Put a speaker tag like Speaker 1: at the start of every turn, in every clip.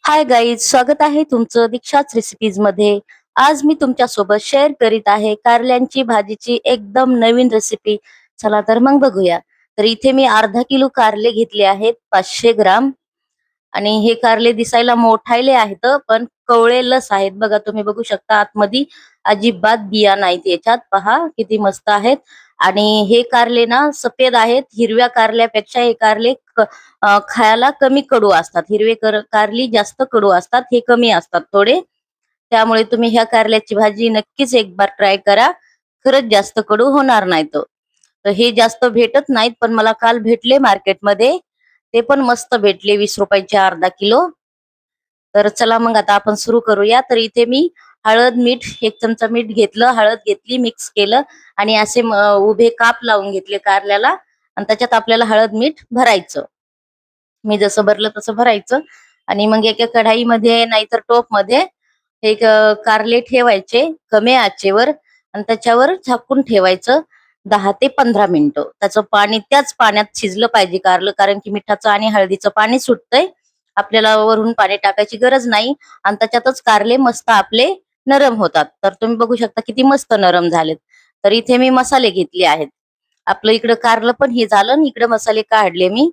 Speaker 1: Hi guys, स्वागत आहे तुमचं दीक्षाच रेसिपीज मध्ये. आज मी तुमच्या सोबत शेअर करीत आहे कारल्यांची भाजीची एकदम नवीन रेसिपी. चला तर मग बघूया. तर इथे मी अर्धा किलो कारले घेतले आहेत, 500 ग्राम. आणि हे कारले दिसायला मोठाले आहेत, पण कवळे लस आहेत. बघा, तुम्ही बघू शकता आतमध्ये अजिबात बिया नाहीत याच्यात. पहा किती मस्त आहेत. आणि हे कारले ना सफेद आहेत. हिरव्या कारल्यापेक्षा हे कारले खायला कमी कडू असतात. हिरवे कारली जास्त कडू असतात, हे कमी असतात थोडे. त्यामुळे तुम्ही ह्या कारल्याची भाजी नक्कीच एक बार ट्राय करा. खरंच जास्त कडू होणार नाही तो. तर हे जास्त भेटत नाहीत, पण मला काल भेटले मार्केटमध्ये. ते पण मस्त भेटले, 20 रुपयाचे अर्धा किलो. तर चला मग आता आपण सुरू करूया. तर इथे मी हळद, मीठ, 1 चमचा मीठ घेतलं, हळद घेतली, मिक्स केलं आणि असे उभे काप लावून घेतले कारल्याला. आणि त्याच्यात आपल्याला हळद, मीठ भरायचं. मी जसं भरलं तसं भरायचं. आणि मग एका कढाईमध्ये नाहीतर टोपमध्ये हे कारले ठेवायचे कमी आचेवर आणि त्याच्यावर झाकून ठेवायचं 10 ते 15 मिनिटं. त्याचं पाणी त्याच पाण्यात शिजलं पाहिजे कारलं, कारण की मिठाचं आणि हळदीचं पाणी सुटतंय. आपल्याला वरून पाणी टाकायची गरज नाही. आणि त्याच्यातच कारले मस्त आपले नरम होतात. तर तुम्ही बघू शकता किती मस्त नरम झालेत. तर इथे मी मसाले घेतले आहेत. आपलं इकडं कारलं पण हे झालं आणि इकडे मसाले काढले मी.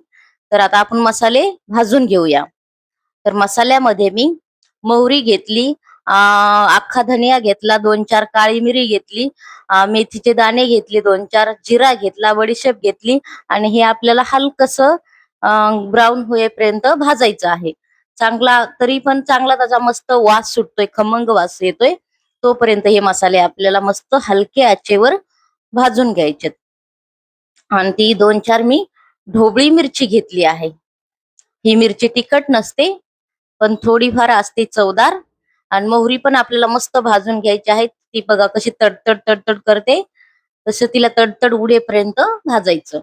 Speaker 1: तर आता आपण मसाले भाजून घेऊया. तर मसाल्यामध्ये मी मोहरी घेतली, अख्खा धनिया घेतला, 2-4 काळी मिरी घेतली, मेथीचे दाणे घेतले 2-4, जिरा घेतला, बडीशेप घेतली. आणि हे आपल्याला हलकसं ब्राऊन होईपर्यंत भाजायचं आहे. चांगला, तरी पण चांगला त्याचा मस्त वास सुटतोय, खमंग वास येतोय. तोपर्यंत हे मसाले आपल्याला मस्त हलक्या आचेवर भाजून घ्यायचे. आणि ती 2-4 मी ढोबळी मिरची घेतली आहे. ही मिरची तिखट नसते, पण थोडीफार असते चवदार. आणि मोहरी पण आपल्याला मस्त भाजून घ्यायची आहे. ती बघा कशी तडतड तडतड करते, तसं तिला तडतड उडेपर्यंत भाजायचं.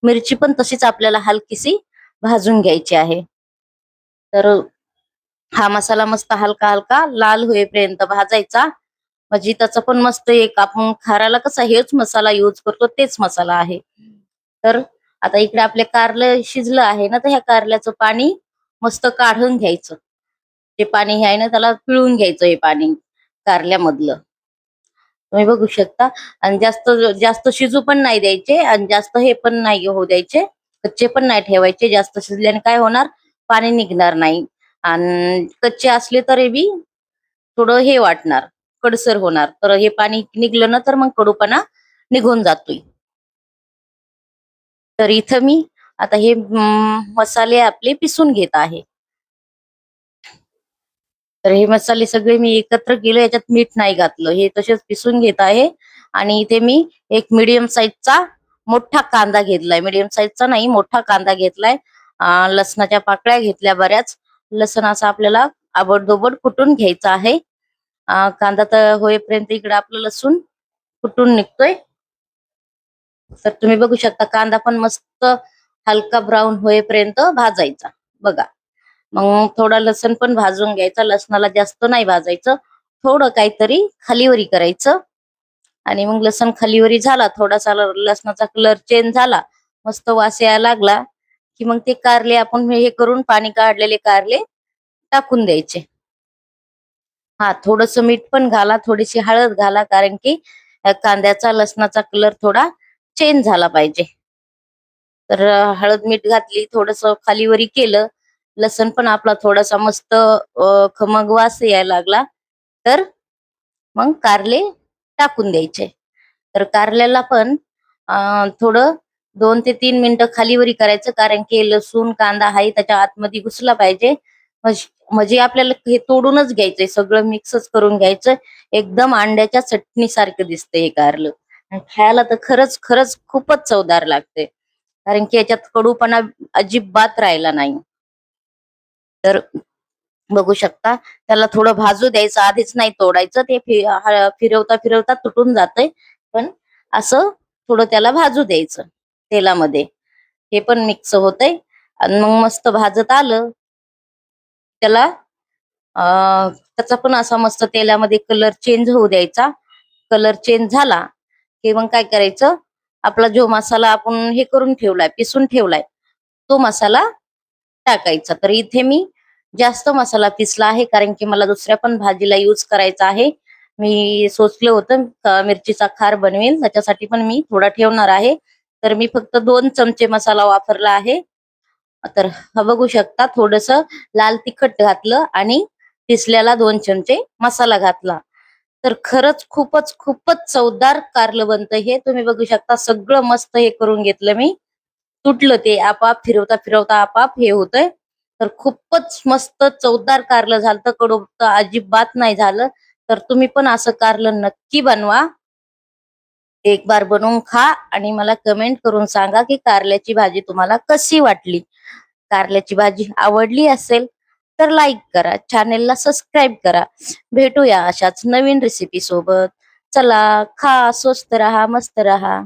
Speaker 1: मिरची पण तशीच आपल्याला हलकीशी भाजून घ्यायची आहे. तर हा मसाला मस्त हलका हलका लाल होईपर्यंत भाजायचा. म्हणजे त्याचा पण मस्त एक आपण खाराला कसा हेच मसाला यूज करतो, तेच मसाला आहे. तर आता इकडे आपले कारलं शिजलं आहे ना, तर ह्या कारल्याचं पाणी मस्त काढून घ्यायचं. ते पाणी हे आहे ना, त्याला पिळून घ्यायचं हे पाणी कारल्यामधलं. तुम्ही बघू शकता. आणि जास्त जास्त शिजू पण नाही द्यायचे आणि जास्त हे पण नाही होऊ द्यायचे, कच्चे पण नाही ठेवायचे. जास्त शिजल्याने काय होणार, पाणी निघणार नाही. आणि कच्चे असले तरी बी थोडं हे वाटणार, कडसर होणार. तर हे पाणी निघलं ना, तर मग कडूपणा निघून जातोय. तर इथं मी आता हे मसाले आपले पिसून घेत आहे. तर हे मसाले सगळे मी एकत्र केले, याच्यात मीठ नाही घातलं, हे तसेच पिसून घेत आहे. आणि इथे मी एक मीडियम साईजचा मोठा कांदा घेतलाय. मीडियम साईजचा नाही, मोठा कांदा घेतलाय. लसणाच्या पाकळ्या घेतल्या बऱ्याच. लसण असं आपल्याला आबडधोबड कुटून घ्यायचा आहे. कांदा तर होईपर्यंत इकडे आपलं लसूण कुटून निघतोय. तर तुम्ही बघू शकता कांदा पण मस्त हलका ब्राऊन होईपर्यंत भाजायचा. बघा, मग थोडा लसण पण भाजून घ्यायचा. लसणाला जास्त नाही भाजायचं, थोडं काहीतरी खालीवरी करायचं. आणि मग लसण खालीवरी झाला, थोडासा लसणाचा कलर चेंज झाला, मस्त वास यायला लागला, की मग ते कारले आपण हे करून पाणी काढलेले कारले टाकून द्यायचे. हा, थोडस मीठ पण घाला, थोडीशी हळद घाला, कारण की कांद्याचा लसणाचा कलर थोडा चेंज झाला पाहिजे. तर हळद मीठ घातली, थोडस खालीवरी केलं. लसण पण आपला थोडासा मस्त खमंग वास यायला लागला, तर मग कारले टाकून द्यायचे. तर कारल्याला पण थोडं 2 ते 3 मिनिटं खालीवरी करायचं, कारण की लसूण कांदा आहे त्याच्या आतमध्ये घुसला पाहिजे. म्हणजे आपल्याला हे तोडूनच घ्यायचंय, सगळं मिक्सच करून घ्यायचं. एकदम अंड्याच्या चटणी सारखं दिसतंय हे कारलं. आणि खायला तर खरंच खरंच खूपच चवदार लागते, कारण की याच्यात कडूपणा अजिबात राहिला नाही. तर बघू शकता, त्याला थोडं भाजू द्यायचं, आधीच नाही तोडायचं. ते फिरवता फिरवता तुटून जातंय. पण असं थोडं त्याला भाजू द्यायचं तेलामध्ये. हे पण मिक्स होतंय. आणि मग मस्त भाजत आलं त्याला, त्याचा पण असा मस्त तेलामध्ये कलर चेंज होऊ द्यायचा. कलर चेंज झाला की मग काय करायचं, आपला जो मसाला आपण हे करून ठेवलाय, पिसून ठेवलाय, तो मसाला टाकायचा. तर इथे मी जास्त मसाला पिसला आहे कारण की मला दुसऱ्या पण भाजीला यूज करायचा आहे. मी सोचलं होतं मिरचीचा खार बनवेल त्याच्यासाठी पण मी थोडा ठेवणार आहे. तर मी फक्त 2 चमचे मसाला वापरला आहे. तर बघू शकता थोडंसं लाल तिखट घातलं आणि पिसलेला 2 चमचे मसाला घातला. तर खरंच खूपच चवदार कारलं बनतं हे. तुम्ही बघू शकता सगळं मस्त हे करून घेतलं मी. तुटलं ते आपोआप फिरवता आपोआप हे होतंय. तर खूपच मस्त चवदार कारलं झालतं. कडू तर अजिबात नाही झालं. तर तुम्ही पण असं कारलं नक्की बनवा. एक बार बनवून खा आणि मला कमेंट करून सांगा, की कारल्याची भाजी तुम्हाला कशी वाटली? कारल्याची भाजी आवडली असेल, तर लाईक करा, चॅनेलला सबस्क्राईब करा. भेटूया अशाच नवीन रेसिपी सोबत. चला, खा, स्वस्त रहा, मस्त रहा.